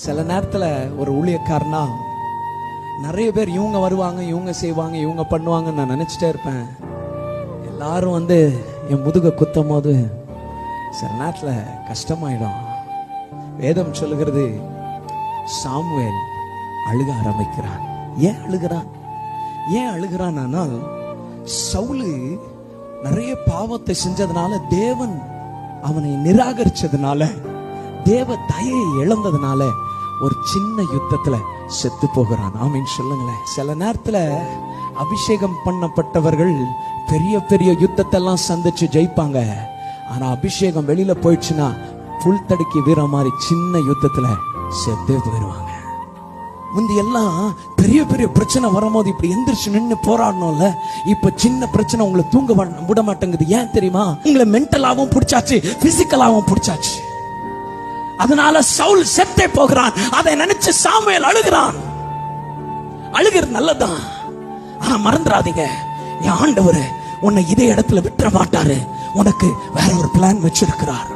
சில நேரத்துல ஒரு ஊழியக்காரனா நிறைய பேர் இவங்க வருவாங்க, இவங்க செய்வாங்க, இவங்க பண்ணுவாங்கன்னு நான் நினைச்சிட்டே இருப்பேன். எல்லாரும் வந்து என் முதுக குத்தும் போது சில நேரத்துல கஷ்டமாயிடும். வேதம் சொல்லுகிறது, சாமுவேல் அழுக ஆரம்பிக்கிறான். ஏன் அழுகிறான்? ஏன் அழுகிறான்? ஆனால் சவுலு நிறைய பாவத்தை செஞ்சதுனால, தேவன் அவனை நிராகரிச்சதுனால, தேவ தயையை இழந்ததுனால ஒரு சின்ன யுத்தத்துல செத்து போகிறான். ஆமீன் சொல்லுங்களேன். சில நேரத்துல அபிஷேகம் பண்ணப்பட்டவர்கள் பெரிய பெரிய யுத்தத்தெல்லாம் சந்திச்சு ஜெயிப்பாங்க. ஆனா அபிஷேகம் வெளியில போயிடுச்சுன்னா புல் தடுக்கி வீர மாதிரி சின்ன யுத்தத்துல செத்தே போயிடுவாங்க. முந்தி எல்லாம் பெரிய பெரிய பிரச்சனை வரும்போது இப்படி எந்திரிச்சு நின்று போராடணும்ல. இப்ப சின்ன பிரச்சனை உங்களை தூங்க விட மாட்டேங்குது. ஏன் தெரியுமா? உங்களை மென்டலாவும் பிடிச்சாச்சு, பிசிக்கலாவும் பிடிச்சாச்சு. அதனால சவுல் செத்தே போகிறான். அதை நினைச்சு சாமுவேல் அழுகிறான். அழுகிறது நல்லதான், ஆனா மறந்துடாதீங்க, என் ஆண்டவர் உன்னை இதே இடத்துல விட்டுற மாட்டாரு. உனக்கு வேற ஒரு பிளான் வச்சிருக்கிறார்.